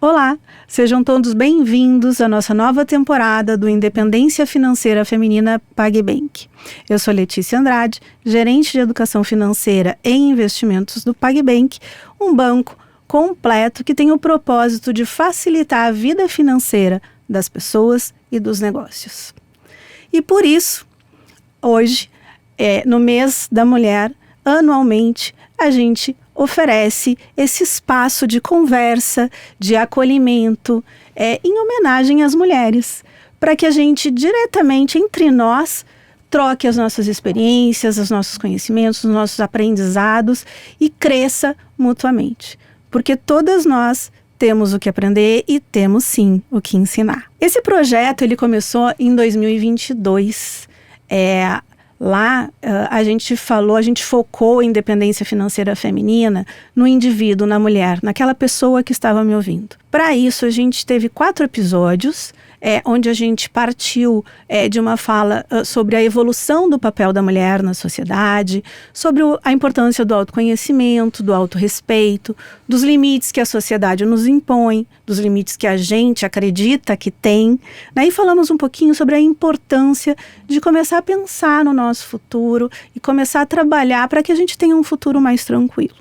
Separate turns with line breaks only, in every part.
Olá, sejam todos bem-vindos à nossa nova temporada do Independência Financeira Feminina PagBank. Eu sou Letícia Andrade, gerente de Educação Financeira e Investimentos do PagBank, um banco completo que tem o propósito de facilitar a vida financeira das pessoas e dos negócios. E por isso, hoje, no mês da mulher, anualmente, a gente oferece esse espaço de conversa, de acolhimento, em homenagem às mulheres, para que a gente diretamente entre nós troque as nossas experiências, os nossos conhecimentos, os nossos aprendizados e cresça mutuamente. Porque todas nós temos o que aprender e temos sim o que ensinar. Esse projeto ele começou em 2022. Lá a gente focou a independência financeira feminina no indivíduo, na mulher, naquela pessoa que estava me ouvindo. Para isso a gente teve 4 episódios, onde a gente partiu de uma fala sobre a evolução do papel da mulher na sociedade, sobre a importância do autoconhecimento, do autorrespeito, dos limites que a sociedade nos impõe, dos limites que a gente acredita que tem. Daí falamos um pouquinho sobre a importância de começar a pensar no nosso futuro e começar a trabalhar para que a gente tenha um futuro mais tranquilo.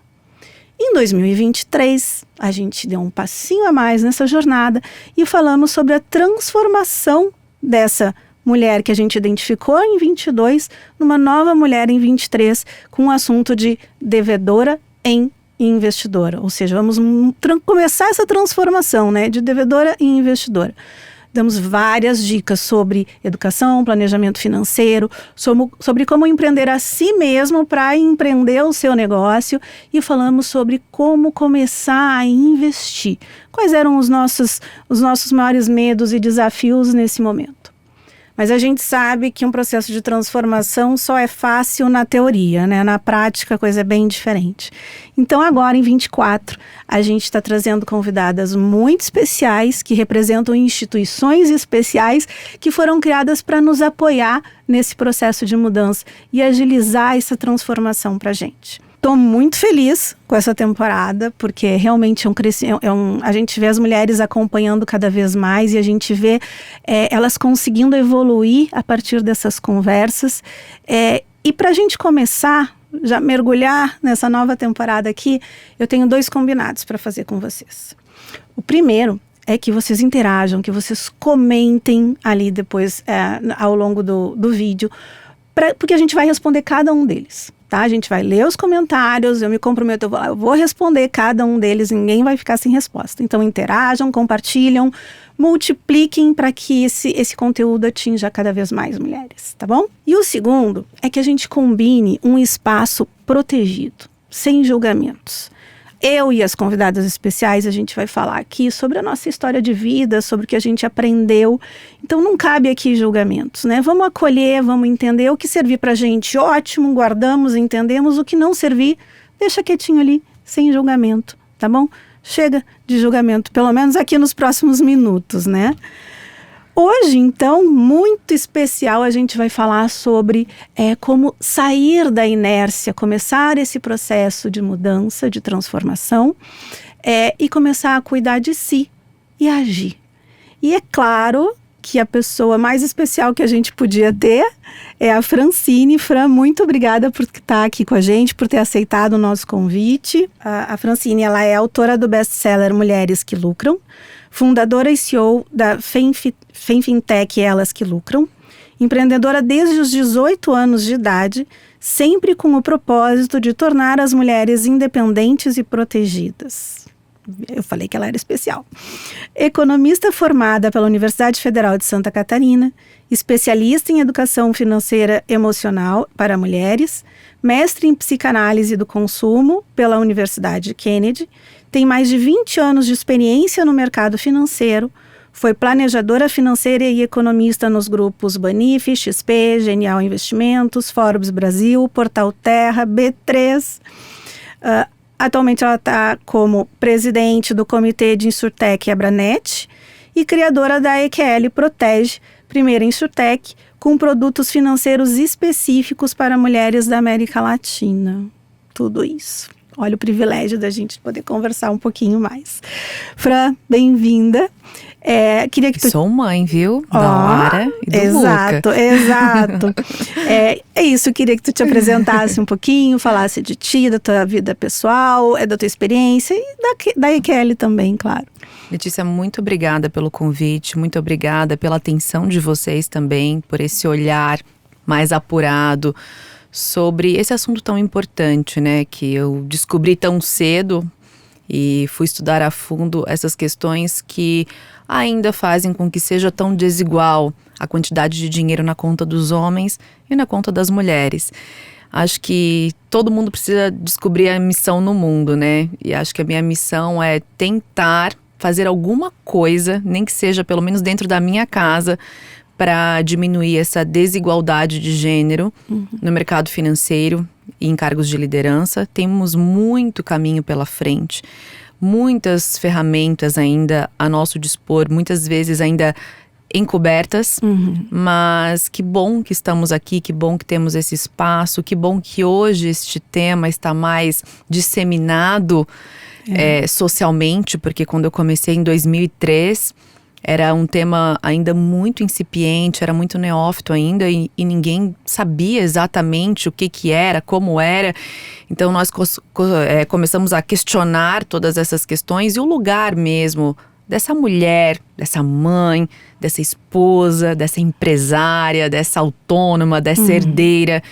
Em 2023, a gente deu um passinho a mais nessa jornada e falamos sobre a transformação dessa mulher que a gente identificou em 22 numa nova mulher em 23 com o assunto de devedora em investidora. Ou seja, vamos começar essa transformação, de devedora em investidora. Damos várias dicas sobre educação, planejamento financeiro, sobre como empreender a si mesmo para empreender o seu negócio e falamos sobre como começar a investir. Quais eram os nossos maiores medos e desafios nesse momento? Mas a gente sabe que um processo de transformação só é fácil na teoria, Na prática a coisa é bem diferente. Então agora em 24 a gente está trazendo convidadas muito especiais que representam instituições especiais que foram criadas para nos apoiar nesse processo de mudança e agilizar essa transformação para a gente. Estou muito feliz com essa temporada, porque realmente a gente vê as mulheres acompanhando cada vez mais e a gente vê elas conseguindo evoluir a partir dessas conversas. E para a gente começar, já mergulhar nessa nova temporada aqui, eu tenho 2 combinados para fazer com vocês. O primeiro é que vocês interajam, que vocês comentem ali depois, ao longo do vídeo, porque a gente vai responder cada um deles. Tá? A gente vai ler os comentários, eu me comprometo, eu vou responder cada um deles, ninguém vai ficar sem resposta. Então interajam, compartilham, multipliquem para que esse conteúdo atinja cada vez mais mulheres, tá bom? E o segundo é que a gente combine um espaço protegido, sem julgamentos. Eu e as convidadas especiais, a gente vai falar aqui sobre a nossa história de vida, sobre o que a gente aprendeu. Então não cabe aqui julgamentos, Vamos acolher, vamos entender o que servir pra gente, ótimo, guardamos, entendemos. O que não servir, deixa quietinho ali, sem julgamento, tá bom? Chega de julgamento, pelo menos aqui nos próximos minutos, Hoje, então, muito especial, a gente vai falar sobre como sair da inércia, começar esse processo de mudança, de transformação, e começar a cuidar de si e agir. E é claro que a pessoa mais especial que a gente podia ter é a Francine. Fran, muito obrigada por estar aqui com a gente, por ter aceitado o nosso convite. A Francine, ela é autora do best-seller Mulheres que Lucram, fundadora e CEO da FemFintech Elas que Lucram, empreendedora desde os 18 anos de idade, sempre com o propósito de tornar as mulheres independentes e protegidas. Eu falei que ela era especial. Economista formada pela Universidade Federal de Santa Catarina, especialista em educação financeira emocional para mulheres, mestre em psicanálise do consumo pela Universidade Kennedy, tem mais de 20 anos de experiência no mercado financeiro, foi planejadora financeira e economista nos grupos Banif, XP, Genial Investimentos, Forbes Brasil, Portal Terra, B3. Atualmente ela está como presidente do Comitê de Insurtech Abranet e criadora da EQL Protege, primeira Insurtech, com produtos financeiros específicos para mulheres da América Latina. Tudo isso. Olha o privilégio da gente poder conversar um pouquinho mais. Fran, bem-vinda. Queria que tu...
Sou mãe, viu? Da Lara e do
exato,
Luca.
Exato. É isso, queria que tu te apresentasse um pouquinho, falasse de ti, da tua vida pessoal, da tua experiência e da Kelly também, claro.
Letícia, muito obrigada pelo convite, muito obrigada pela atenção de vocês também, por esse olhar mais apurado sobre esse assunto tão importante, né? Que eu descobri tão cedo e fui estudar a fundo essas questões que ainda fazem com que seja tão desigual a quantidade de dinheiro na conta dos homens e na conta das mulheres. Acho que todo mundo precisa descobrir a missão no mundo, né? E acho que a minha missão é tentar fazer alguma coisa, nem que seja pelo menos dentro da minha casa, para diminuir essa desigualdade de gênero no mercado financeiro e em cargos de liderança. Temos muito caminho pela frente, muitas ferramentas ainda a nosso dispor, muitas vezes ainda encobertas, mas que bom que estamos aqui, que bom que temos esse espaço, que bom que hoje este tema está mais disseminado socialmente, porque quando eu comecei em 2003, era um tema ainda muito incipiente, era muito neófito ainda e ninguém sabia exatamente o que era, como era. Então nós começamos a questionar todas essas questões e o lugar mesmo dessa mulher, dessa mãe, dessa esposa, dessa empresária, dessa autônoma, dessa herdeira.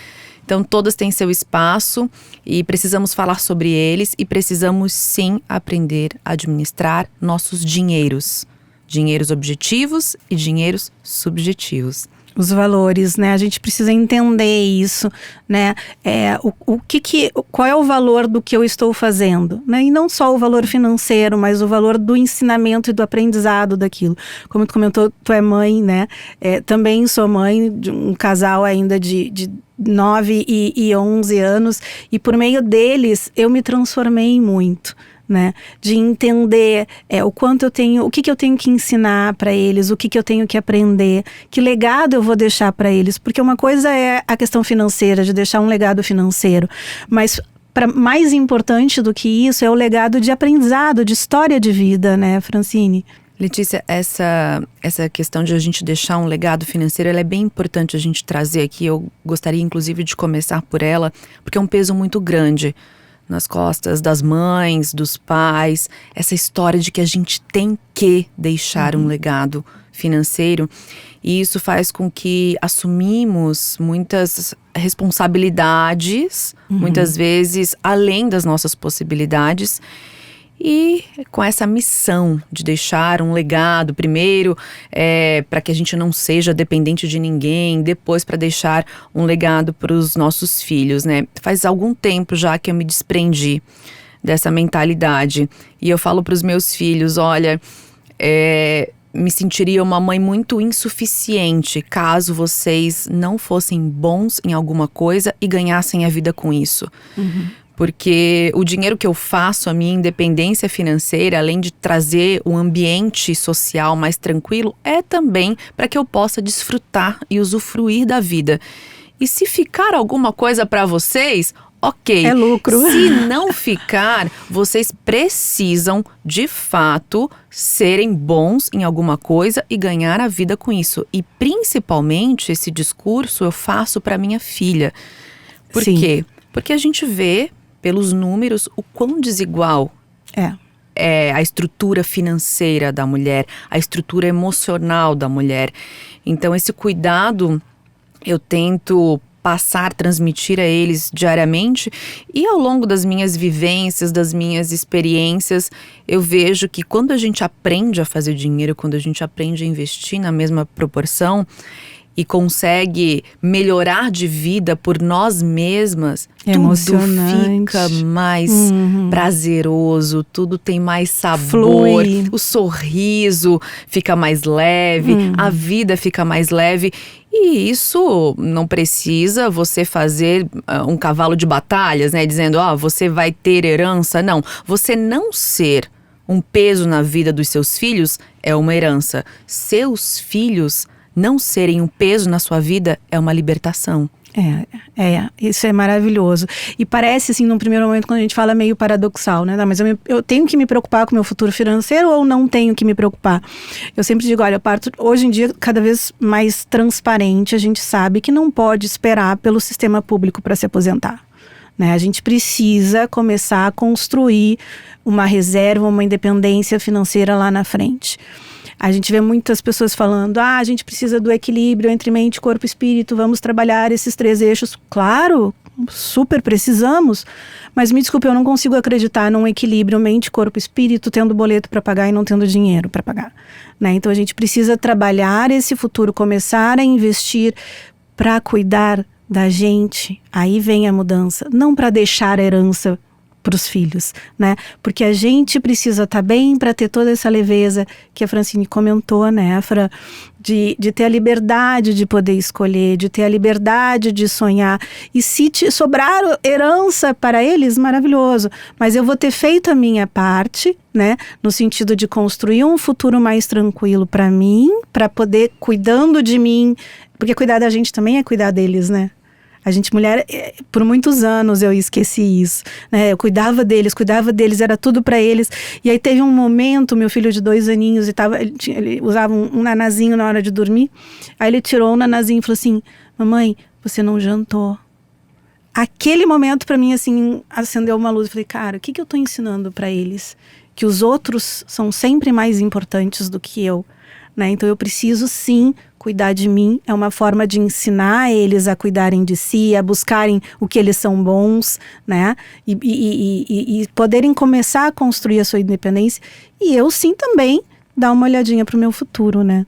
Então todas têm seu espaço e precisamos falar sobre eles e precisamos sim aprender a administrar nossos dinheiros. Dinheiros objetivos e dinheiros subjetivos.
Os valores, né? A gente precisa entender isso, né? Qual é o valor do que eu estou fazendo, né? E não só o valor financeiro, mas o valor do ensinamento e do aprendizado daquilo. Como tu comentou, tu é mãe, né? Também sou mãe de um casal ainda de 9 e 11 anos. E por meio deles, eu me transformei muito. Né, de entender o quanto eu tenho, o que eu tenho que ensinar para eles, o que eu tenho que aprender, que legado eu vou deixar para eles, porque uma coisa é a questão financeira, de deixar um legado financeiro, mas mais importante do que isso é o legado de aprendizado, de história de vida, né, Francine?
Letícia, essa questão de a gente deixar um legado financeiro, ela é bem importante a gente trazer aqui. Eu gostaria inclusive de começar por ela, porque é um peso muito grande nas costas das mães, dos pais, essa história de que a gente tem que deixar um legado financeiro. E isso faz com que assumimos muitas responsabilidades, muitas vezes além das nossas possibilidades. E com essa missão de deixar um legado, primeiro para que a gente não seja dependente de ninguém, depois para deixar um legado para os nossos filhos, né? Faz algum tempo já que eu me desprendi dessa mentalidade. E eu falo para os meus filhos, olha, me sentiria uma mãe muito insuficiente caso vocês não fossem bons em alguma coisa e ganhassem a vida com isso. Porque o dinheiro que eu faço, a minha independência financeira, além de trazer um ambiente social mais tranquilo, é também para que eu possa desfrutar e usufruir da vida. E se ficar alguma coisa para vocês, ok.
É lucro.
Se não ficar, vocês precisam, de fato, serem bons em alguma coisa e ganhar a vida com isso. E principalmente, esse discurso eu faço para minha filha. Por quê? Porque a gente vê pelos números o quão desigual é a estrutura financeira da mulher, a estrutura emocional da mulher. Então esse cuidado eu tento passar, transmitir a eles diariamente, e ao longo das minhas vivências, das minhas experiências, eu vejo que quando a gente aprende a fazer dinheiro, quando a gente aprende a investir na mesma proporção e consegue melhorar de vida por nós mesmas, tudo fica mais prazeroso, tudo tem mais sabor,
flui.
O sorriso fica mais leve, a vida fica mais leve. E isso não precisa você fazer um cavalo de batalhas, né? Dizendo, você vai ter herança. Não, você não ser um peso na vida dos seus filhos é uma herança. Seus filhos não serem um peso na sua vida é uma libertação.
Isso é maravilhoso. E parece, assim, num primeiro momento, quando a gente fala, meio paradoxal, né? Mas eu tenho que me preocupar com o meu futuro financeiro ou não tenho que me preocupar? Eu sempre digo, olha, hoje em dia, cada vez mais transparente, a gente sabe que não pode esperar pelo sistema público para se aposentar. Né? A gente precisa começar a construir uma reserva, uma independência financeira lá na frente. A gente vê muitas pessoas falando, a gente precisa do equilíbrio entre mente, corpo e espírito, vamos trabalhar esses 3 eixos. Claro, super precisamos, mas me desculpe, eu não consigo acreditar num equilíbrio mente, corpo e espírito, tendo boleto para pagar e não tendo dinheiro para pagar. Né? Então a gente precisa trabalhar esse futuro, começar a investir para cuidar da gente. Aí vem a mudança, não para deixar a herança para os filhos, né? Porque a gente precisa estar bem para ter toda essa leveza que a Francine comentou, né, Fran? De ter a liberdade de poder escolher, de ter a liberdade de sonhar. E se sobrar herança para eles, maravilhoso. Mas eu vou ter feito a minha parte, né? No sentido de construir um futuro mais tranquilo para mim, para poder cuidando de mim. Porque cuidar da gente também é cuidar deles, né? A gente, mulher, por muitos anos eu esqueci isso, né? Eu cuidava deles, era tudo para eles. E aí teve um momento, meu filho de 2 aninhos, ele usava um nanazinho na hora de dormir. Aí ele tirou o nanazinho e falou assim, mamãe, você não jantou. Aquele momento para mim, assim, acendeu uma luz. Eu falei, cara, o que eu tô ensinando para eles? Que os outros são sempre mais importantes do que eu. Né? Então eu preciso sim cuidar de mim, é uma forma de ensinar eles a cuidarem de si, a buscarem o que eles são bons, né? E poderem começar a construir a sua independência, e eu sim também dar uma olhadinha para o meu futuro, né?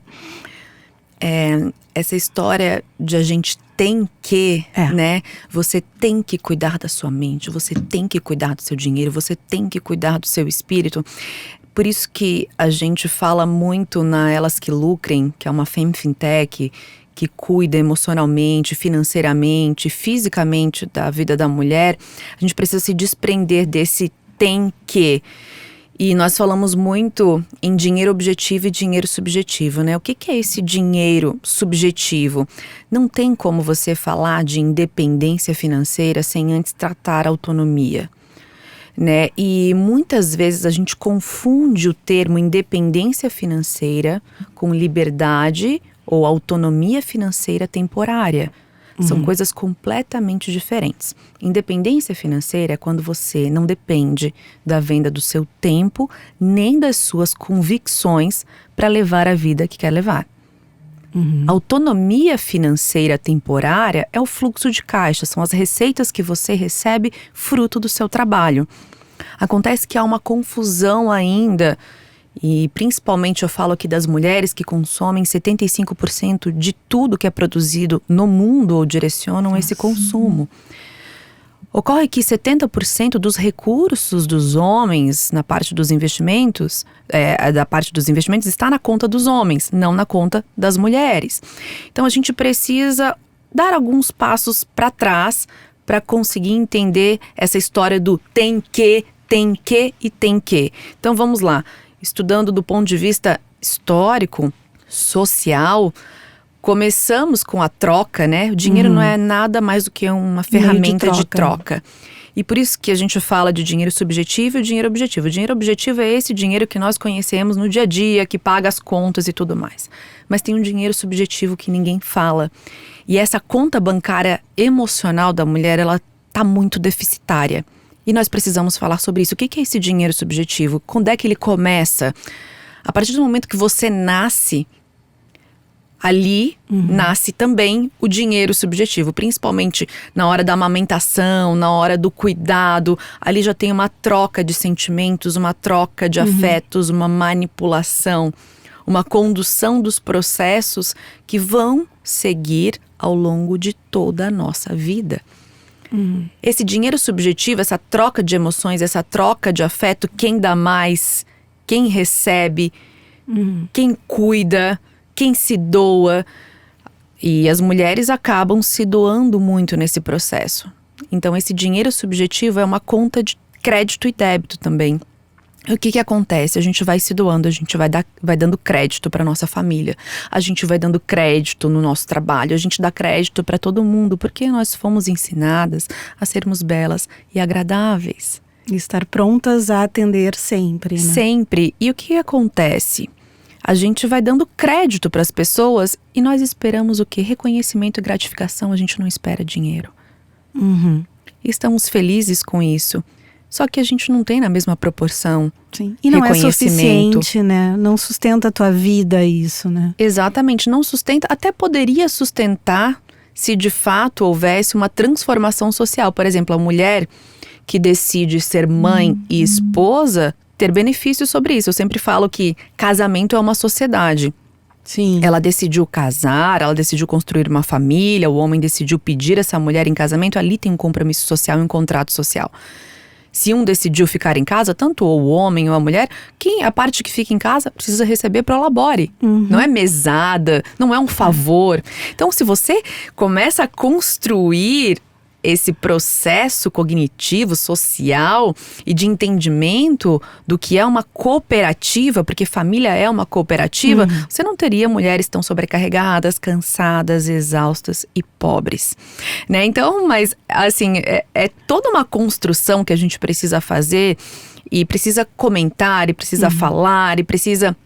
Essa história de a gente tem que, né? Você tem que cuidar da sua mente, você tem que cuidar do seu dinheiro, você tem que cuidar do seu espírito. Por isso que a gente fala muito na Elas que Lucrem, que é uma fintech que cuida emocionalmente, financeiramente, fisicamente da vida da mulher. A gente precisa se desprender desse tem que. E nós falamos muito em dinheiro objetivo e dinheiro subjetivo, né? O que é esse dinheiro subjetivo? Não tem como você falar de independência financeira sem antes tratar a autonomia. Né? E muitas vezes a gente confunde o termo independência financeira com liberdade ou autonomia financeira temporária. São coisas completamente diferentes. Independência financeira é quando você não depende da venda do seu tempo nem das suas convicções para levar a vida que quer levar. Autonomia financeira temporária é o fluxo de caixa, são as receitas que você recebe fruto do seu trabalho. Acontece que há uma confusão ainda, e principalmente eu falo aqui das mulheres que consomem 75% de tudo que é produzido no mundo ou direcionam esse consumo. Ocorre que 70% dos recursos dos homens na parte dos investimentos, da parte dos investimentos está na conta dos homens, não na conta das mulheres. Então a gente precisa dar alguns passos para trás para conseguir entender essa história do tem que e tem que. Então vamos lá, estudando do ponto de vista histórico, social, começamos com a troca, né? O dinheiro não é nada mais do que uma ferramenta de troca. E por isso que a gente fala de dinheiro subjetivo e dinheiro objetivo. O dinheiro objetivo é esse dinheiro que nós conhecemos no dia a dia, que paga as contas e tudo mais. Mas tem um dinheiro subjetivo que ninguém fala. E essa conta bancária emocional da mulher, ela está muito deficitária. E nós precisamos falar sobre isso. O que é esse dinheiro subjetivo? Quando é que ele começa? A partir do momento que você nasce, ali nasce também o dinheiro subjetivo, principalmente na hora da amamentação, na hora do cuidado. Ali já tem uma troca de sentimentos, uma troca de afetos, uma manipulação, uma condução dos processos que vão seguir ao longo de toda a nossa vida. Esse dinheiro subjetivo, essa troca de emoções, essa troca de afeto, quem dá mais, quem recebe, quem cuida, quem se doa, e as mulheres acabam se doando muito nesse processo. Então esse dinheiro subjetivo é uma conta de crédito e débito também. O que acontece? A gente vai se doando, a gente vai dando crédito para nossa família, a gente vai dando crédito no nosso trabalho, a gente dá crédito para todo mundo, porque nós fomos ensinadas a sermos belas e agradáveis.
E estar prontas a atender sempre, né?
Sempre. E o que acontece? A gente vai dando crédito para as pessoas e nós esperamos o quê? Reconhecimento e gratificação, a gente não espera dinheiro.
Uhum.
Estamos felizes com isso. Só que a gente não tem na mesma proporção.
Sim. E não é suficiente, né? Não sustenta a tua vida isso, né?
Exatamente, não sustenta. Até poderia sustentar se de fato houvesse uma transformação social. Por exemplo, a mulher que decide ser mãe e esposa ter benefícios sobre isso. Eu sempre falo que casamento é uma sociedade.
Sim.
Ela decidiu casar, ela decidiu construir uma família, o homem decidiu pedir essa mulher em casamento, ali tem um compromisso social e um contrato social. Se um decidiu ficar em casa, tanto o homem ou a mulher, a parte que fica em casa precisa receber pro labore. Não é mesada, não é um favor. Então, se você começa a construir esse processo cognitivo, social e de entendimento do que é uma cooperativa, porque família é uma cooperativa, você não teria mulheres tão sobrecarregadas, cansadas, exaustas e pobres, né? Então, mas assim, é toda uma construção que a gente precisa fazer e precisa comentar, e precisa falar, e precisa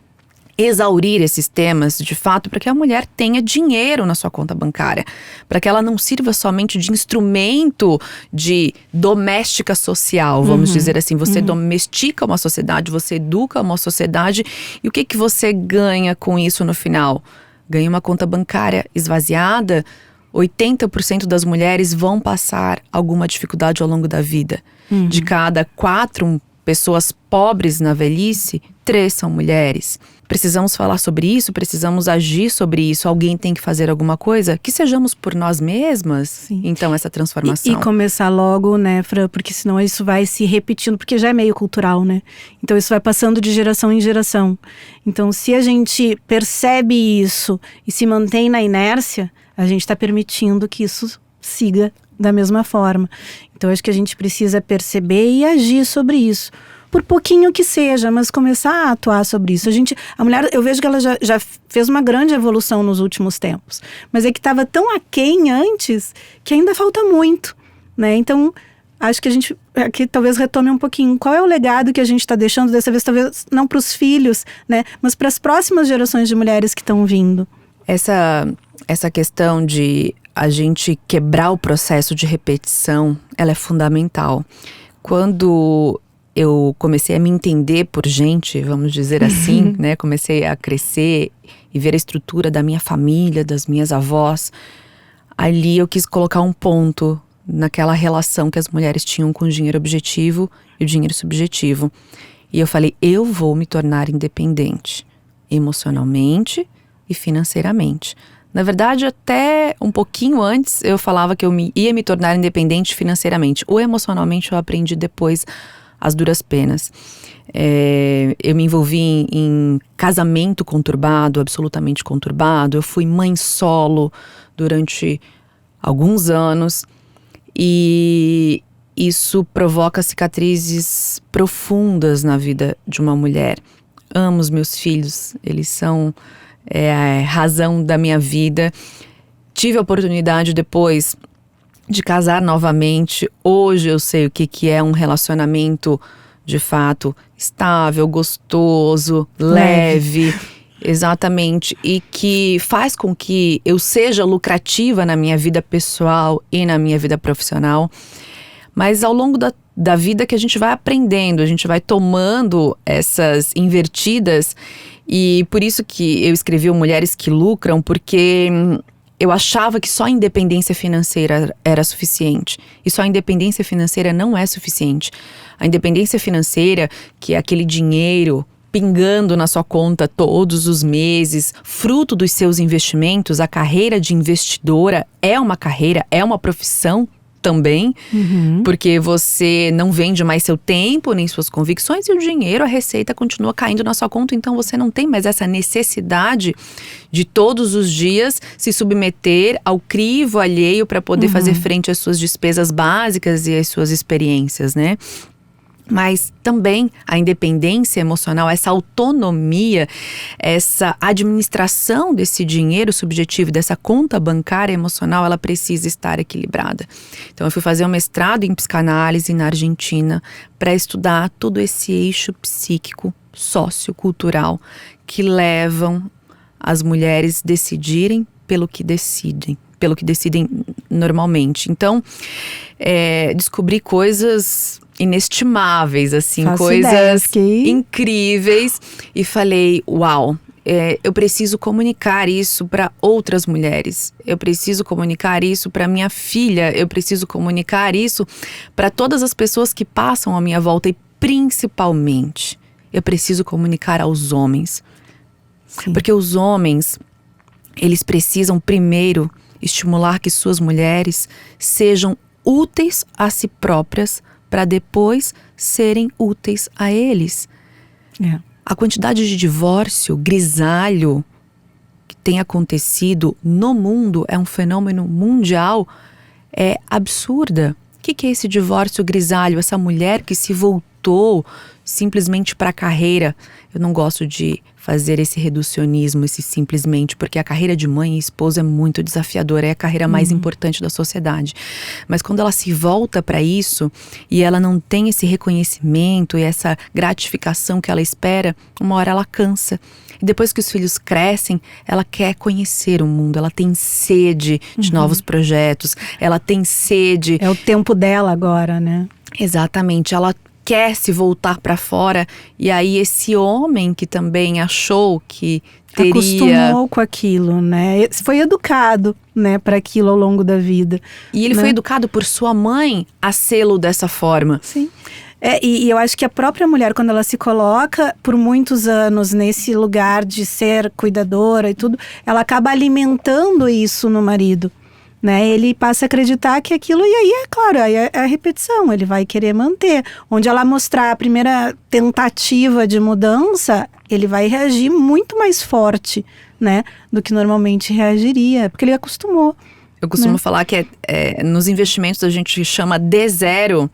exaurir esses temas, de fato, para que a mulher tenha dinheiro na sua conta bancária, para que ela não sirva somente de instrumento de doméstica social, vamos dizer assim. Você domestica uma sociedade, você educa uma sociedade, e o que você ganha com isso no final? Ganha uma conta bancária esvaziada. 80% das mulheres vão passar alguma dificuldade ao longo da vida. De cada 4 pessoas pobres na velhice, 3 são mulheres. Precisamos falar sobre isso, precisamos agir sobre isso. Alguém tem que fazer alguma coisa? Que sejamos por nós mesmas, Sim. Então, essa transformação.
E começar logo, né, Fran? Porque senão isso vai se repetindo, porque já é meio cultural, né? Então isso vai passando de geração em geração. Então, se a gente percebe isso e se mantém na inércia, a gente está permitindo que isso siga da mesma forma. Então, acho que a gente precisa perceber e agir sobre isso. Por pouquinho que seja, mas começar a atuar sobre isso. A mulher, eu vejo que ela já fez uma grande evolução nos últimos tempos. Mas é que estava tão aquém antes que ainda falta muito, né? Então, acho que a gente aqui talvez retome um pouquinho. Qual é o legado que a gente está deixando dessa vez? Talvez não para os filhos, né? Mas para as próximas gerações de mulheres que estão vindo.
Essa questão de a gente quebrar o processo de repetição, ela é fundamental. Quando eu comecei a me entender por gente, vamos dizer assim, né? Comecei a crescer e ver a estrutura da minha família, das minhas avós. Ali eu quis colocar um ponto naquela relação que as mulheres tinham com o dinheiro objetivo e o dinheiro subjetivo. E eu falei, eu vou me tornar independente, emocionalmente e financeiramente. Na verdade, até um pouquinho antes eu falava que eu ia me tornar independente financeiramente. O emocionalmente eu aprendi depois as duras penas. Eu me envolvi em casamento conturbado, absolutamente conturbado. Eu fui mãe solo durante alguns anos. E isso provoca cicatrizes profundas na vida de uma mulher. Amo os meus filhos, eles são a razão da minha vida. Tive a oportunidade depois de casar novamente. Hoje eu sei o que é um relacionamento de fato estável, gostoso, leve. Exatamente. E que faz com que eu seja lucrativa na minha vida pessoal e na minha vida profissional. Mas ao longo da vida que a gente vai aprendendo, a gente vai tomando essas invertidas. E por isso que eu escrevi o Mulheres que Lucram, porque eu achava que só a independência financeira era suficiente. E só a independência financeira não é suficiente. A independência financeira, que é aquele dinheiro pingando na sua conta todos os meses, fruto dos seus investimentos, a carreira de investidora é uma carreira, é uma profissão também, porque você não vende mais seu tempo, nem suas convicções, e o dinheiro, a receita continua caindo na sua conta, então você não tem mais essa necessidade de todos os dias se submeter ao crivo alheio para poder fazer frente às suas despesas básicas e às suas experiências, né? Mas também a independência emocional, essa autonomia, essa administração desse dinheiro subjetivo, dessa conta bancária emocional, ela precisa estar equilibrada. Então eu fui fazer um mestrado em psicanálise na Argentina para estudar todo esse eixo psíquico, sociocultural, que levam as mulheres decidirem pelo que decidem normalmente. Então, descobri coisas inestimáveis, assim, coisas incríveis, e falei, uau, eu preciso comunicar isso para outras mulheres, eu preciso comunicar isso para minha filha, eu preciso comunicar isso para todas as pessoas que passam à minha volta, e principalmente, eu preciso comunicar aos homens. Sim. Porque os homens, eles precisam primeiro estimular que suas mulheres sejam úteis a si próprias, para depois serem úteis a eles. A quantidade de divórcio grisalho que tem acontecido no mundo, é um fenômeno mundial, é absurda. O que é esse divórcio grisalho? Essa mulher que se voltou simplesmente para a carreira. Eu não gosto de fazer esse reducionismo, esse simplesmente, porque a carreira de mãe e esposa é muito desafiadora, é a carreira mais importante da sociedade. Mas quando ela se volta para isso e ela não tem esse reconhecimento e essa gratificação que ela espera, uma hora ela cansa. E depois que os filhos crescem, ela quer conhecer o mundo, ela tem sede de novos projetos, ela tem sede...
É o tempo dela agora, né?
Exatamente, ela quer se voltar para fora, e aí esse homem que também achou que teria...
Acostumou com aquilo, né? Foi educado, né, para aquilo ao longo da vida.
E ele foi educado por sua mãe a sê-lo dessa forma.
Sim. E eu acho que a própria mulher, quando ela se coloca por muitos anos nesse lugar de ser cuidadora e tudo, ela acaba alimentando isso no marido, né? Ele passa a acreditar que aquilo, e aí é claro, aí é a repetição, ele vai querer manter. Onde ela mostrar a primeira tentativa de mudança, ele vai reagir muito mais forte, né, do que normalmente reagiria, porque ele acostumou.
Eu costumo falar que nos investimentos a gente chama D0,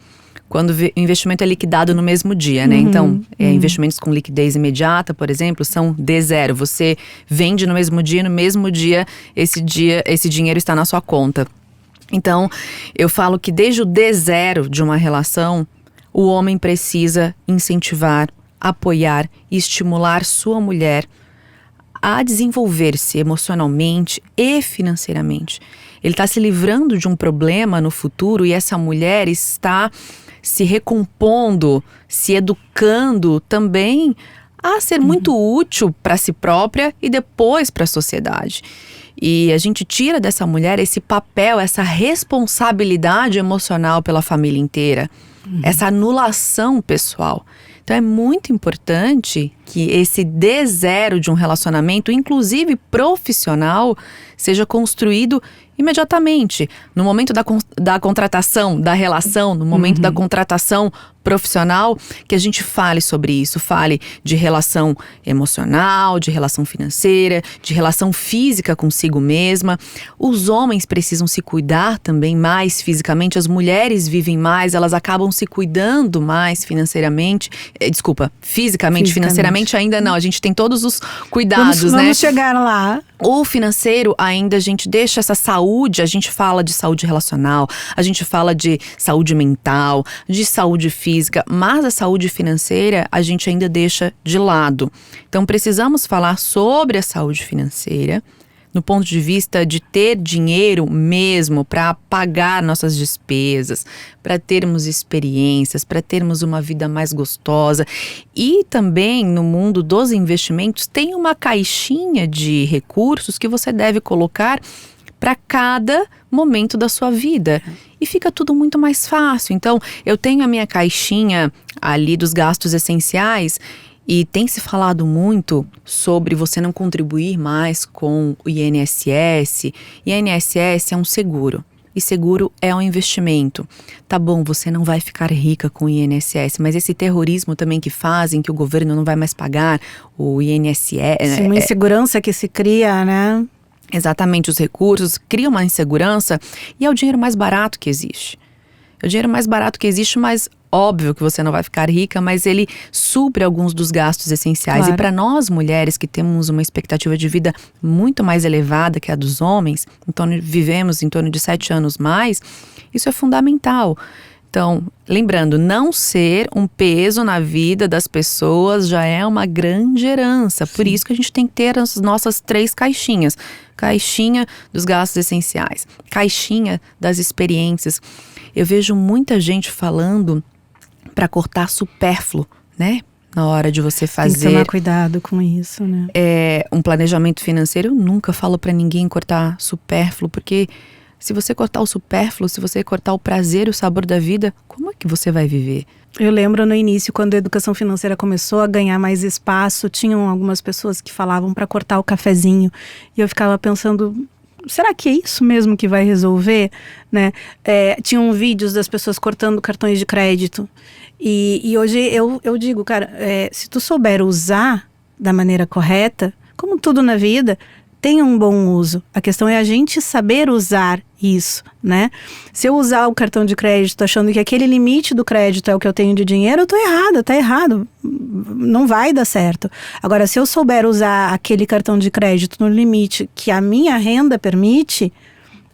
quando o investimento é liquidado no mesmo dia, né? Então, investimentos com liquidez imediata, por exemplo, são D0. Você vende no mesmo dia esse dinheiro está na sua conta. Então, eu falo que desde o D0 de uma relação, o homem precisa incentivar, apoiar e estimular sua mulher a desenvolver-se emocionalmente e financeiramente. Ele está se livrando de um problema no futuro e essa mulher está se recompondo, se educando também a ser muito útil para si própria e depois para a sociedade. E a gente tira dessa mulher esse papel, essa responsabilidade emocional pela família inteira, essa anulação pessoal. Então é muito importante que esse D0 de um relacionamento, inclusive profissional, seja construído imediatamente, no momento da contratação, da relação, no momento da contratação profissional, que a gente fale sobre isso, fale de relação emocional, de relação financeira, de relação física consigo mesma. Os homens precisam se cuidar também mais fisicamente, as mulheres vivem mais, elas acabam se cuidando mais financeiramente, fisicamente, financeiramente ainda não, a gente tem todos os cuidados, né?
Vamos chegar lá.
O financeiro ainda a gente deixa essa saúde, a gente fala de saúde relacional, a gente fala de saúde mental, de saúde física, mas a saúde financeira a gente ainda deixa de lado. Então precisamos falar sobre a saúde financeira no ponto de vista de ter dinheiro mesmo para pagar nossas despesas, para termos experiências, para termos uma vida mais gostosa. E também no mundo dos investimentos tem uma caixinha de recursos que você deve colocar para cada momento da sua vida. E fica tudo muito mais fácil. Então, eu tenho a minha caixinha ali dos gastos essenciais e tem se falado muito sobre você não contribuir mais com o INSS. INSS é um seguro. E seguro é um investimento. Tá bom, você não vai ficar rica com o INSS, mas esse terrorismo também que fazem, que o governo não vai mais pagar o INSS...
Sim, uma insegurança que se cria, né?
Exatamente, os recursos criam uma insegurança e é o dinheiro mais barato que existe. É o dinheiro mais barato que existe, mas Óbvio que você não vai ficar rica, mas ele supre alguns dos gastos essenciais.
Claro.
E para nós mulheres que temos uma expectativa de vida muito mais elevada que a dos homens, vivemos em torno de 7 anos mais, isso é fundamental. Então, lembrando, não ser um peso na vida das pessoas já é uma grande herança. Sim. Por isso que a gente tem que ter as nossas 3 caixinhas. Caixinha dos gastos essenciais, caixinha das experiências. Eu vejo muita gente falando para cortar supérfluo, né? Na hora de você fazer…
Tem que tomar cuidado com isso, né?
Um planejamento financeiro. Eu nunca falo para ninguém cortar supérfluo, porque… se você cortar o supérfluo, se você cortar o prazer e o sabor da vida, como é que você vai viver?
Eu lembro no início, quando a educação financeira começou a ganhar mais espaço, tinham algumas pessoas que falavam para cortar o cafezinho. E eu ficava pensando, será que é isso mesmo que vai resolver? Né? Tinham vídeos das pessoas cortando cartões de crédito. E hoje eu digo, cara, se tu souber usar da maneira correta, como tudo na vida… tem um bom uso. A questão é a gente saber usar isso, né? Se eu usar o cartão de crédito achando que aquele limite do crédito é o que eu tenho de dinheiro, eu tô errada, tá errado. Não vai dar certo. Agora, se eu souber usar aquele cartão de crédito no limite que a minha renda permite…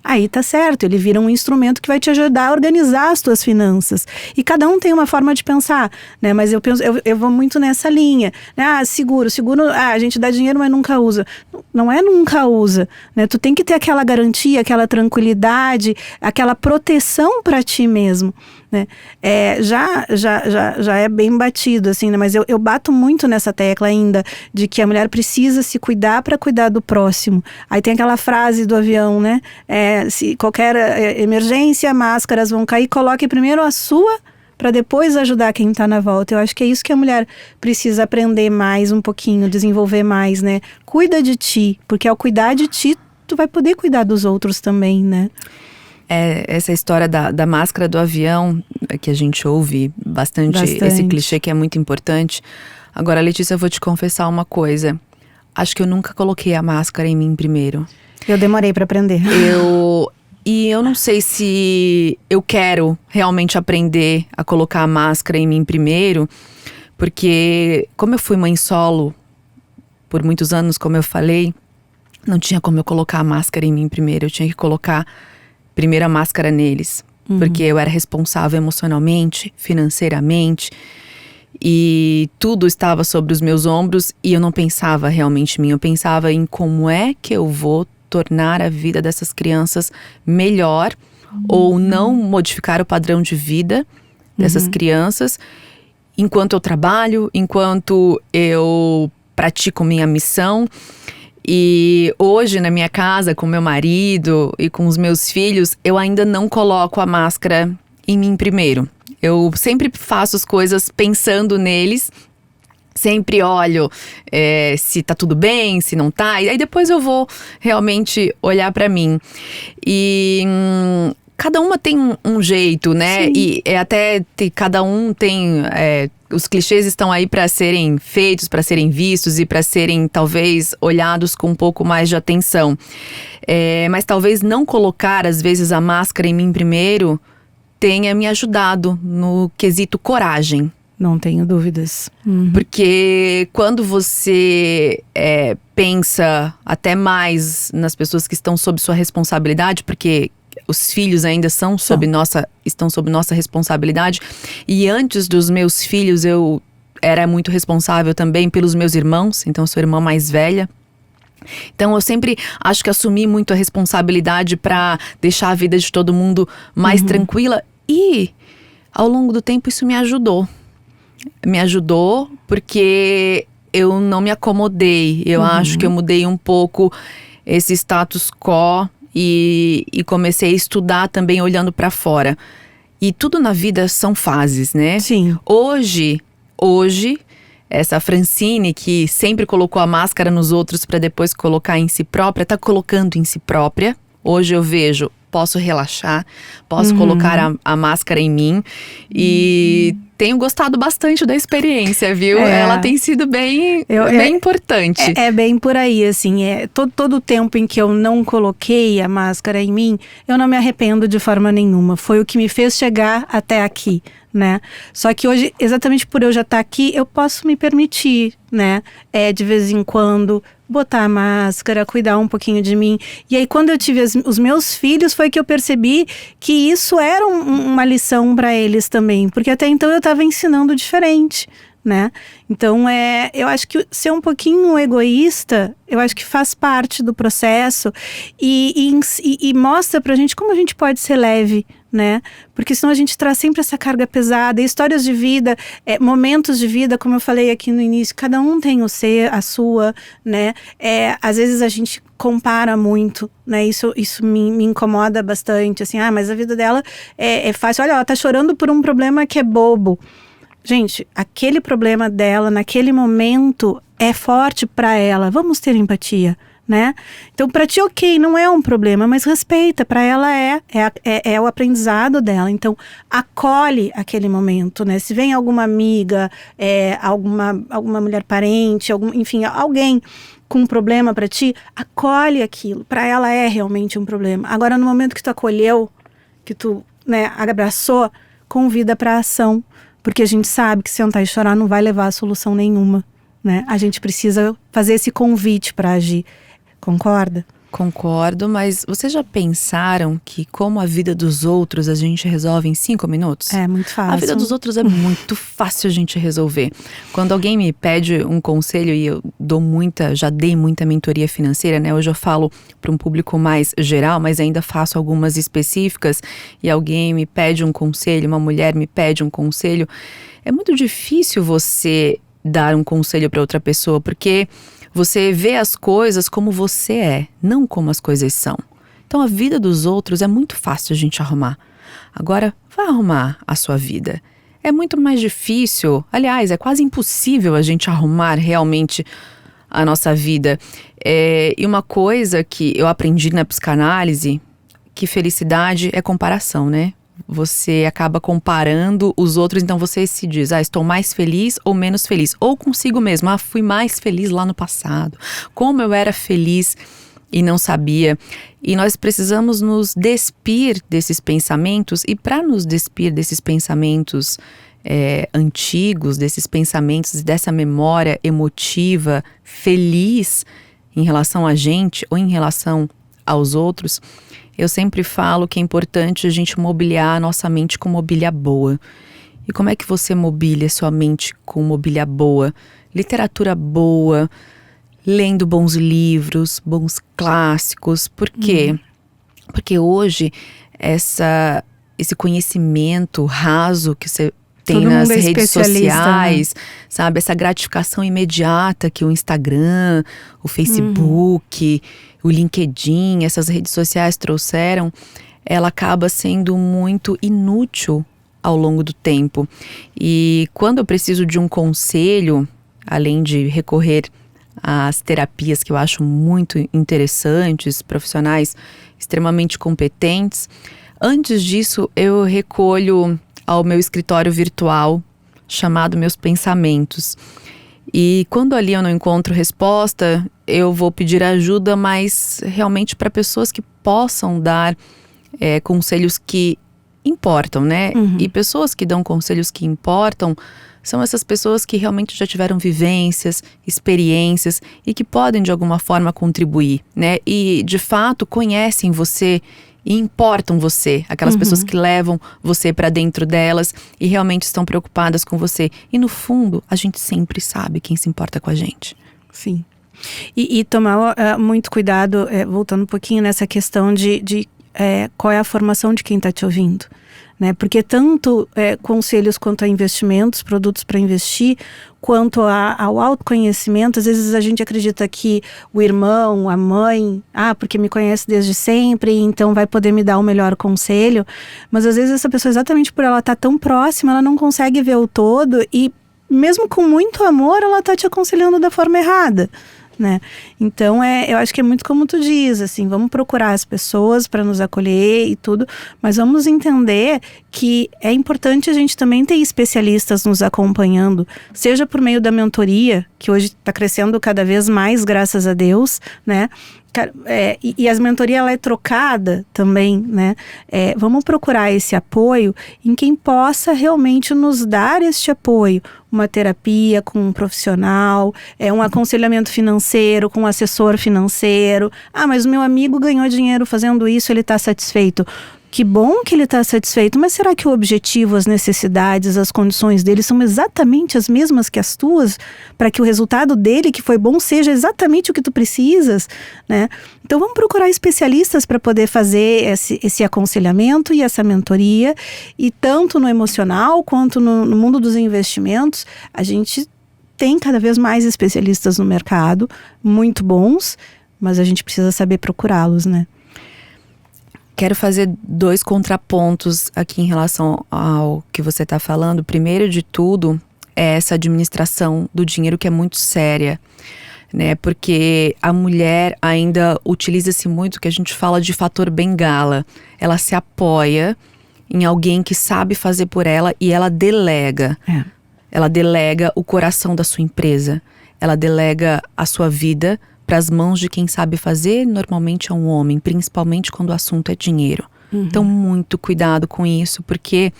aí tá certo, ele vira um instrumento que vai te ajudar a organizar as tuas finanças. E cada um tem uma forma de pensar, né? Mas eu vou muito nessa linha. Né? Seguro, a gente dá dinheiro, mas nunca usa. Não é nunca usa, né? Tu tem que ter aquela garantia, aquela tranquilidade, aquela proteção para ti mesmo, né? Já é bem batido, assim, né? Mas eu bato muito nessa tecla ainda, de que a mulher precisa se cuidar para cuidar do próximo. Aí tem aquela frase do avião, né? Se qualquer emergência, máscaras vão cair, coloque primeiro a sua para depois ajudar quem está na volta. Eu acho que é isso que a mulher precisa aprender mais um pouquinho, desenvolver mais, né? Cuida de ti, porque ao cuidar de ti, tu vai poder cuidar dos outros também, né?
Essa história da máscara do avião, que a gente ouve bastante, esse clichê que é muito importante. Agora, Letícia, eu vou te confessar uma coisa. Acho que eu nunca coloquei a máscara em mim primeiro.
Eu demorei para aprender.
E eu não sei se eu quero realmente aprender a colocar a máscara em mim primeiro, porque como eu fui mãe solo por muitos anos, como eu falei, não tinha como eu colocar a máscara em mim primeiro. Eu tinha que colocar primeiro a máscara neles, porque eu era responsável emocionalmente, financeiramente, e tudo estava sobre os meus ombros e eu não pensava realmente em mim. Eu pensava em como é que eu vou tornar a vida dessas crianças melhor ou não modificar o padrão de vida dessas crianças enquanto eu trabalho, enquanto eu pratico minha missão. E hoje na minha casa, com meu marido e com os meus filhos, eu ainda não coloco a máscara em mim primeiro. Eu sempre faço as coisas pensando neles. Sempre olho se tá tudo bem, se não tá. E aí depois eu vou realmente olhar pra mim. E cada uma tem um jeito, né? Sim. E cada um tem… os clichês estão aí para serem feitos, para serem vistos e para serem talvez olhados com um pouco mais de atenção. Mas talvez não colocar às vezes a máscara em mim primeiro tenha me ajudado no quesito coragem.
Não tenho dúvidas.
Porque quando você pensa até mais nas pessoas que estão sob sua responsabilidade, porque os filhos ainda estão sob nossa responsabilidade. E antes dos meus filhos, eu era muito responsável também pelos meus irmãos. Então, eu sou a irmã mais velha. Então, eu sempre acho que assumi muito a responsabilidade para deixar a vida de todo mundo mais tranquila. E, ao longo do tempo, isso me ajudou. Me ajudou porque eu não me acomodei. Eu acho que eu mudei um pouco esse status quo e comecei a estudar também olhando para fora. E tudo na vida são fases, né?
Sim.
Hoje, essa Francine que sempre colocou a máscara nos outros para depois colocar em si própria, tá colocando em si própria. Hoje eu vejo posso relaxar, posso colocar a máscara em mim e tenho gostado bastante da experiência, viu? Ela tem sido bem importante.
É bem por aí, assim, todo o tempo em que eu não coloquei a máscara em mim, eu não me arrependo de forma nenhuma. Foi o que me fez chegar até aqui, né? Só que hoje, exatamente por eu já estar aqui, eu posso me permitir, né? De vez em quando, botar a máscara, cuidar um pouquinho de mim. E aí, quando eu tive os meus filhos, foi que eu percebi que isso era uma lição para eles também. Porque até então eu estava ensinando diferente, né? Então, eu acho que ser um pouquinho egoísta, eu acho que faz parte do processo e mostra pra gente como a gente pode ser leve, né? Porque senão a gente traz sempre essa carga pesada. E histórias de vida, momentos de vida, como eu falei aqui no início, cada um tem a sua, né? Às vezes a gente compara muito, né? Isso me incomoda bastante, assim, mas a vida dela é fácil. Olha, ela tá chorando por um problema que é bobo. Gente, aquele problema dela, naquele momento, é forte para ela. Vamos ter empatia, né? Então, para ti, ok, não é um problema, mas respeita. Para ela é o aprendizado dela. Então, acolhe aquele momento, né? Se vem alguma amiga, alguma mulher parente, enfim, alguém com um problema para ti, acolhe aquilo. Para ela é realmente um problema. Agora, no momento que tu acolheu, que tu, né, abraçou, convida para ação. Porque a gente sabe que sentar e chorar não vai levar a solução nenhuma, né? A gente precisa fazer esse convite para agir. Concorda?
Concordo, mas vocês já pensaram que como a vida dos outros a gente resolve em 5 minutos?
É muito fácil.
A vida dos outros é muito fácil a gente resolver. Quando alguém me pede um conselho, e eu já dei muita mentoria financeira, né? Hoje eu falo para um público mais geral, mas ainda faço algumas específicas, e alguém me pede um conselho, uma mulher me pede um conselho, é muito difícil você dar um conselho para outra pessoa, porque você vê as coisas como você é, não como as coisas são. Então a vida dos outros é muito fácil a gente arrumar. Agora, vai arrumar a sua vida. É muito mais difícil, aliás, é quase impossível a gente arrumar realmente a nossa vida. E uma coisa que eu aprendi na psicanálise, que felicidade é comparação, né? Você acaba comparando os outros, então você se diz, estou mais feliz ou menos feliz. Ou consigo mesmo, fui mais feliz lá no passado. Como eu era feliz e não sabia. E nós precisamos nos despir desses pensamentos. E para nos despir desses pensamentos antigos, desses pensamentos, dessa memória emotiva, feliz em relação a gente ou em relação aos outros, eu sempre falo que é importante a gente mobiliar a nossa mente com mobília boa. E como é que você mobilia sua mente com mobília boa? Literatura boa, lendo bons livros, bons clássicos. Por quê? Porque hoje esse conhecimento raso que você tem nas redes sociais, sabe? Essa gratificação imediata que o Instagram, o Facebook, o LinkedIn, essas redes sociais trouxeram, ela acaba sendo muito inútil ao longo do tempo. E quando eu preciso de um conselho, além de recorrer às terapias que eu acho muito interessantes, profissionais extremamente competentes, antes disso eu recolho ao meu escritório virtual, chamado Meus Pensamentos. E quando ali eu não encontro resposta, eu vou pedir ajuda, mas realmente para pessoas que possam dar conselhos que importam, né? E pessoas que dão conselhos que importam são essas pessoas que realmente já tiveram vivências, experiências e que podem de alguma forma contribuir, né? E de fato conhecem você e importam você, aquelas pessoas que levam você para dentro delas e realmente estão preocupadas com você. E no fundo, a gente sempre sabe quem se importa com a gente.
Sim. E tomar muito cuidado, voltando um pouquinho nessa questão de qual é a formação de quem está te ouvindo. Né? Porque tanto conselhos quanto a investimentos, produtos para investir, quanto ao autoconhecimento, às vezes a gente acredita que o irmão, a mãe, porque me conhece desde sempre, então vai poder me dar o melhor conselho, mas às vezes essa pessoa, exatamente por ela estar tão próxima, ela não consegue ver o todo e mesmo com muito amor, ela está te aconselhando da forma errada. né? Então, eu acho que é muito como tu diz, assim, vamos procurar as pessoas para nos acolher e tudo, mas vamos entender que é importante a gente também ter especialistas nos acompanhando, seja por meio da mentoria, que hoje está crescendo cada vez mais, graças a Deus, né? E a mentoria, ela é trocada também, né? Vamos procurar esse apoio em quem possa realmente nos dar este apoio. Uma terapia com um profissional, um aconselhamento financeiro com um assessor financeiro. Ah, mas o meu amigo ganhou dinheiro fazendo isso, ele está satisfeito. Que bom que ele está satisfeito, mas será que o objetivo, as necessidades, as condições dele são exatamente as mesmas que as tuas? Para que o resultado dele, que foi bom, seja exatamente o que tu precisas, né? Então vamos procurar especialistas para poder fazer esse aconselhamento e essa mentoria. E tanto no emocional quanto no mundo dos investimentos, a gente tem cada vez mais especialistas no mercado, muito bons, mas a gente precisa saber procurá-los, né?
Quero fazer 2 contrapontos aqui em relação ao que você está falando. Primeiro de tudo, é essa administração do dinheiro que é muito séria, né? Porque a mulher ainda utiliza-se muito o que a gente fala de fator bengala. Ela se apoia em alguém que sabe fazer por ela e ela delega. Ela delega o coração da sua empresa. Ela delega a sua vida para as mãos de quem sabe fazer, normalmente é um homem, principalmente quando o assunto é dinheiro. Então, muito cuidado com isso, porque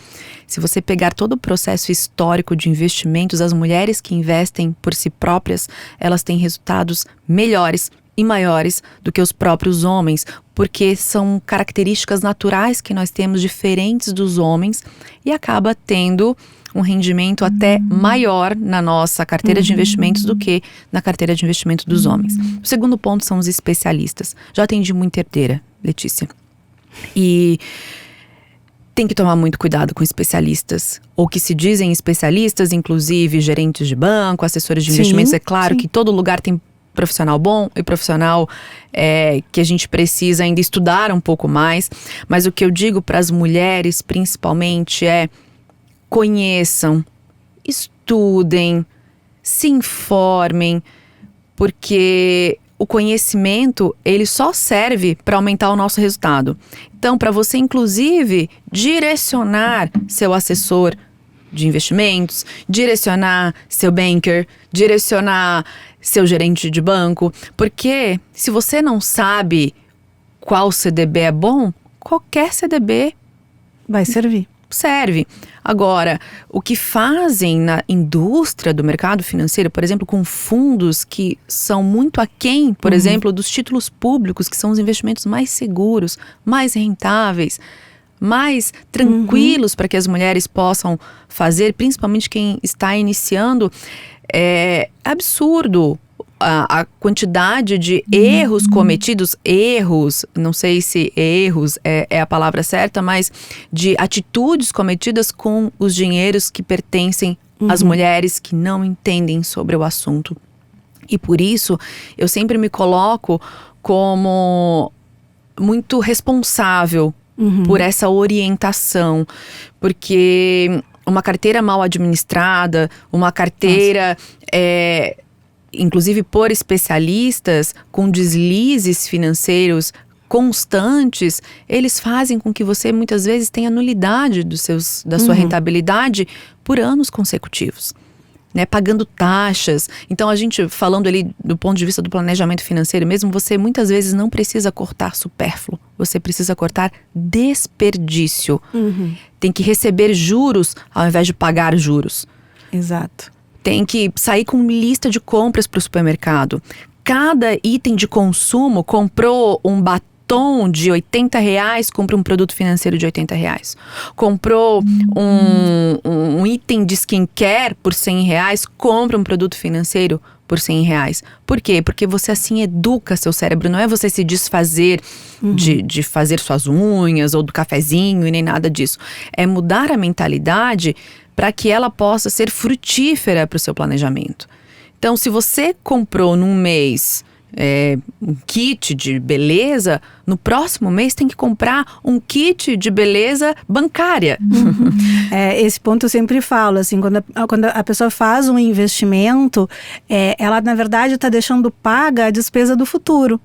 se você pegar todo o processo histórico de investimentos, as mulheres que investem por si próprias, elas têm resultados melhores e maiores do que os próprios homens, porque são características naturais que nós temos diferentes dos homens e acaba tendo um rendimento até maior na nossa carteira de investimentos do que na carteira de investimento dos homens. O segundo ponto são os especialistas. Já atendi muita herdeira, Letícia. E tem que tomar muito cuidado com especialistas, ou que se dizem especialistas, inclusive gerentes de banco, assessores de investimentos. É claro que todo lugar tem profissional bom e profissional que a gente precisa ainda estudar um pouco mais. Mas o que eu digo para as mulheres, principalmente, conheçam, estudem, se informem, porque o conhecimento, ele só serve para aumentar o nosso resultado. Então, para você, inclusive, direcionar seu assessor de investimentos, direcionar seu banker, direcionar seu gerente de banco, porque se você não sabe qual CDB é bom, qualquer CDB
vai servir.
Serve. Agora, o que fazem na indústria do mercado financeiro, por exemplo, com fundos que são muito aquém, por exemplo, dos títulos públicos, que são os investimentos mais seguros, mais rentáveis, mais tranquilos para que as mulheres possam fazer, principalmente quem está iniciando, é absurdo. A quantidade de erros cometidos, não sei se erros é a palavra certa, mas de atitudes cometidas com os dinheiros que pertencem às mulheres que não entendem sobre o assunto. E por isso, eu sempre me coloco como muito responsável por essa orientação, porque uma carteira mal administrada, uma carteira inclusive por especialistas, com deslizes financeiros constantes, eles fazem com que você muitas vezes tenha nulidade da sua rentabilidade por anos consecutivos, né? Pagando taxas. Então, a gente falando ali do ponto de vista do planejamento financeiro mesmo, você muitas vezes não precisa cortar supérfluo, você precisa cortar desperdício. Tem que receber juros ao invés de pagar juros.
Exato.
Tem que sair com lista de compras para o supermercado. Cada item de consumo, comprou um batom de R$80, compra um produto financeiro de R$80. Comprou um item de skincare por R$100, compra um produto financeiro por R$100. Por quê? Porque você assim educa seu cérebro. Não é você se desfazer de fazer suas unhas ou do cafezinho e nem nada disso. É mudar a mentalidade para que ela possa ser frutífera para o seu planejamento. Então, se você comprou num mês um kit de beleza, no próximo mês tem que comprar um kit de beleza bancária.
Esse ponto eu sempre falo, assim, quando a pessoa faz um investimento, ela na verdade está deixando paga a despesa do futuro.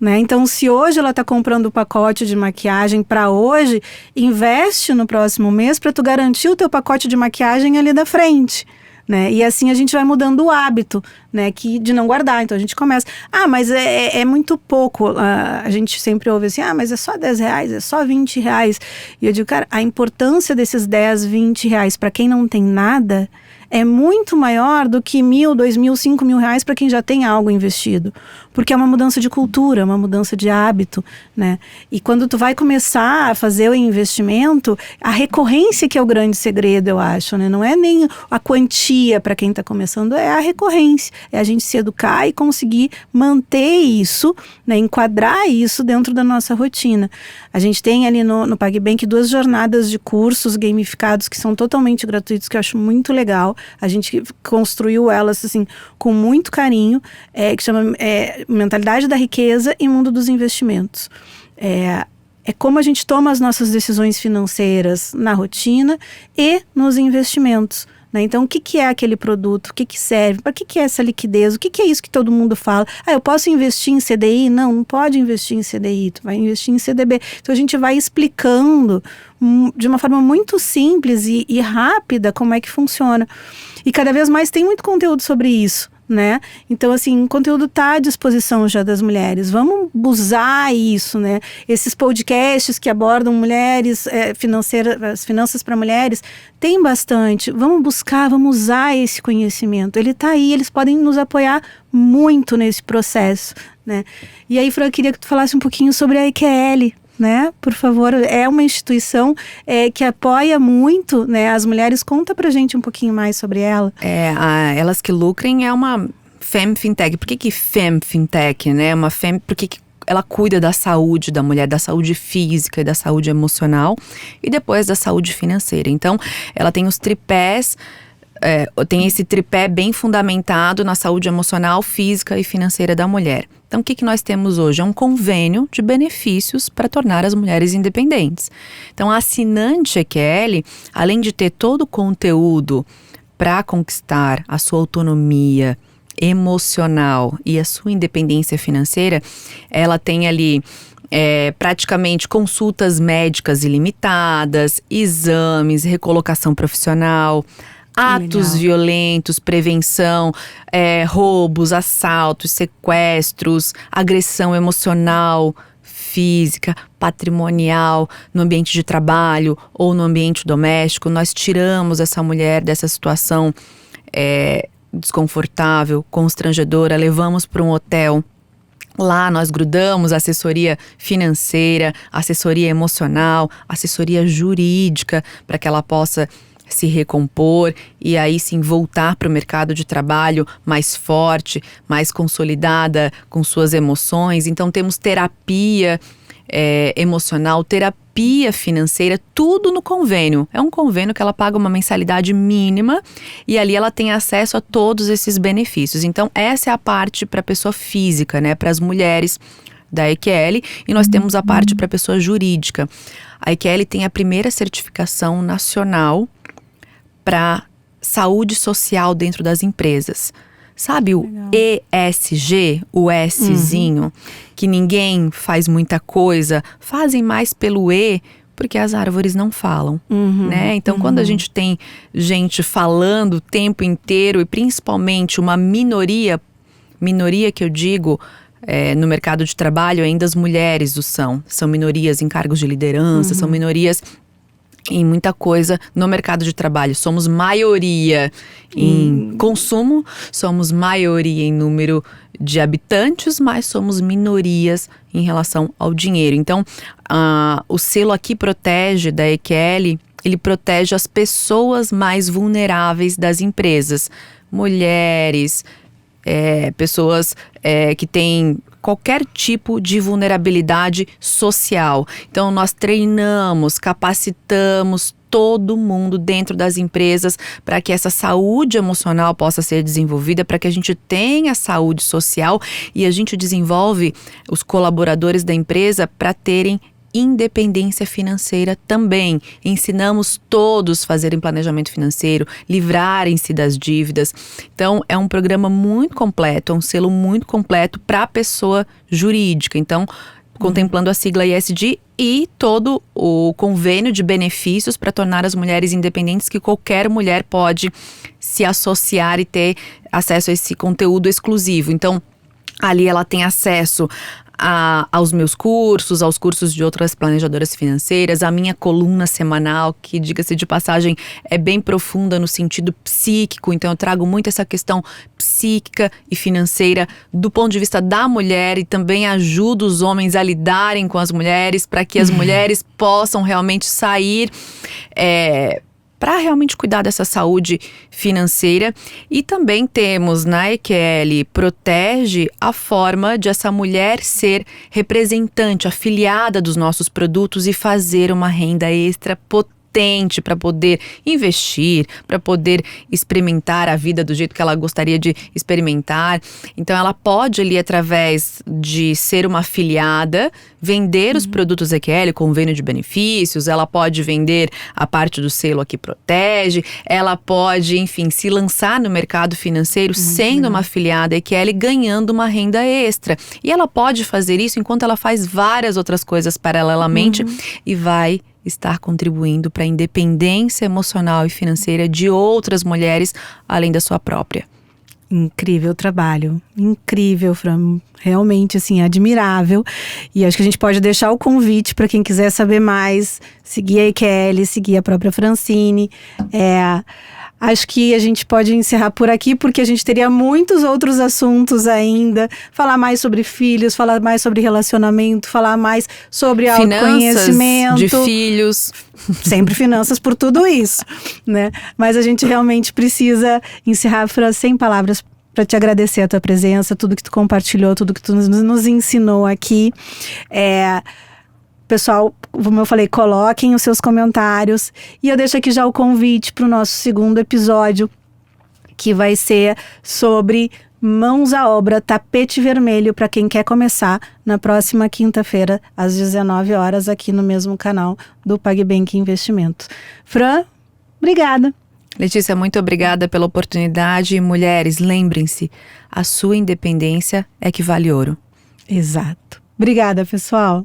Né? Então, se hoje ela está comprando o pacote de maquiagem para hoje, investe no próximo mês para tu garantir o teu pacote de maquiagem ali da frente. Né? E assim a gente vai mudando o hábito, né, de não guardar. Então a gente começa, mas é muito pouco. A gente sempre ouve assim, mas é só R$10, é só R$20. E eu digo, cara, a importância desses R$10, R$20 para quem não tem nada é muito maior do que R$1.000, R$2.000, R$5.000 para quem já tem algo investido. Porque é uma mudança de cultura, uma mudança de hábito, né? E quando tu vai começar a fazer o investimento, a recorrência que é o grande segredo, eu acho, né? Não é nem a quantia para quem está começando, é a recorrência. É a gente se educar e conseguir manter isso, né? Enquadrar isso dentro da nossa rotina. A gente tem ali no PagBank 2 jornadas de cursos gamificados que são totalmente gratuitos, que eu acho muito legal. A gente construiu elas assim com muito carinho, que chama Mentalidade da Riqueza e Mundo dos Investimentos. É como a gente toma as nossas decisões financeiras na rotina e nos investimentos. Né? Então, o que é aquele produto? O que serve? Para que é essa liquidez? O que é isso que todo mundo fala? Eu posso investir em CDI? Não pode investir em CDI, tu vai investir em CDB. Então, a gente vai explicando de uma forma muito simples e rápida como é que funciona. E cada vez mais tem muito conteúdo sobre isso. Né? Então, assim, o conteúdo está à disposição já das mulheres. Vamos usar isso, né? Esses podcasts que abordam mulheres, as finanças para mulheres, tem bastante. Vamos buscar, vamos usar esse conhecimento. Ele está aí, eles podem nos apoiar muito nesse processo, né? E aí, Fran, eu queria que tu falasse um pouquinho sobre a EQL, né? Por favor, é uma instituição que apoia muito, né, as mulheres. Conta pra gente um pouquinho mais sobre ela.
Elas que Lucrem é uma Femme Fintech. Por que Femme Fintech, né? Uma Femme, porque ela cuida da saúde da mulher, da saúde física e da saúde emocional e depois da saúde financeira. Então, ela tem os tripés, tem esse tripé bem fundamentado na saúde emocional, física e financeira da mulher. Então, o que nós temos hoje? É um convênio de benefícios para tornar as mulheres independentes. Então, a assinante EQL, além de ter todo o conteúdo para conquistar a sua autonomia emocional e a sua independência financeira, ela tem ali praticamente consultas médicas ilimitadas, exames, recolocação profissional, atos violentos, prevenção, roubos, assaltos, sequestros, agressão emocional, física, patrimonial, no ambiente de trabalho ou no ambiente doméstico. Nós tiramos essa mulher dessa situação desconfortável, constrangedora, levamos para um hotel. Lá nós grudamos assessoria financeira, assessoria emocional, assessoria jurídica, para que ela possa se recompor e aí sim voltar para o mercado de trabalho mais forte, mais consolidada com suas emoções. Então temos terapia emocional, terapia financeira, tudo no convênio. É um convênio que ela paga uma mensalidade mínima e ali ela tem acesso a todos esses benefícios. Então essa é a parte para a pessoa física, né, para as mulheres da EQL, e nós temos a parte para a pessoa jurídica. A EQL tem a primeira certificação nacional para saúde social dentro das empresas. Sabe o ESG, o Szinho, que ninguém faz muita coisa, fazem mais pelo E, porque as árvores não falam, né? Então, quando a gente tem gente falando o tempo inteiro, e principalmente uma minoria que eu digo, no mercado de trabalho, ainda as mulheres são minorias em cargos de liderança, são minorias em muita coisa no mercado de trabalho. Somos maioria em consumo, somos maioria em número de habitantes, mas somos minorias em relação ao dinheiro. Então, o selo aqui protege da EQL, ele protege as pessoas mais vulneráveis das empresas. Mulheres, pessoas que têm qualquer tipo de vulnerabilidade social. Então, nós treinamos, capacitamos todo mundo dentro das empresas, para que essa saúde emocional possa ser desenvolvida, para que a gente tenha saúde social e a gente desenvolve os colaboradores da empresa para terem independência financeira também. Ensinamos todos a fazerem planejamento financeiro, livrarem-se das dívidas. Então, é um programa muito completo, é um selo muito completo para a pessoa jurídica. Então, contemplando a sigla ESG e todo o convênio de benefícios para tornar as mulheres independentes, que qualquer mulher pode se associar e ter acesso a esse conteúdo exclusivo. Então, ali ela tem acesso aos meus cursos, aos cursos de outras planejadoras financeiras, a minha coluna semanal, que, diga-se de passagem, é bem profunda no sentido psíquico. Então eu trago muito essa questão psíquica e financeira do ponto de vista da mulher, e também ajudo os homens a lidarem com as mulheres, para que as mulheres possam realmente sair para realmente cuidar dessa saúde financeira. E também temos na EQL Protege a forma de essa mulher ser representante, afiliada dos nossos produtos e fazer uma renda extra potente para poder investir, para poder experimentar a vida do jeito que ela gostaria de experimentar. Então ela pode ali, através de ser uma afiliada, vender os produtos EQL, convênio de benefícios, ela pode vender a parte do selo Aqui Protege, ela pode, enfim, se lançar no mercado financeiro sendo uma afiliada EQL, ganhando uma renda extra. E ela pode fazer isso enquanto ela faz várias outras coisas paralelamente e vai estar contribuindo para a independência emocional e financeira de outras mulheres, além da sua própria.
Incrível trabalho, incrível, Fran, realmente assim, admirável. E acho que a gente pode deixar o convite para quem quiser saber mais, seguir a EQL, seguir a própria Francine. Acho que a gente pode encerrar por aqui, porque a gente teria muitos outros assuntos ainda. Falar mais sobre filhos, falar mais sobre relacionamento, falar mais sobre autoconhecimento.
De filhos.
Sempre finanças por tudo isso, né? Mas a gente realmente precisa encerrar, Fran, sem palavras, para te agradecer a tua presença, tudo que tu compartilhou, tudo que tu nos ensinou aqui. Pessoal, como eu falei, coloquem os seus comentários. E eu deixo aqui já o convite para o nosso segundo episódio, que vai ser sobre mãos à obra, tapete vermelho, para quem quer começar, na próxima quinta-feira, às 19 horas, aqui no mesmo canal do PagBank Investimentos. Fran, obrigada.
Letícia, muito obrigada pela oportunidade. E mulheres, lembrem-se, a sua independência é que vale ouro.
Exato. Obrigada, pessoal.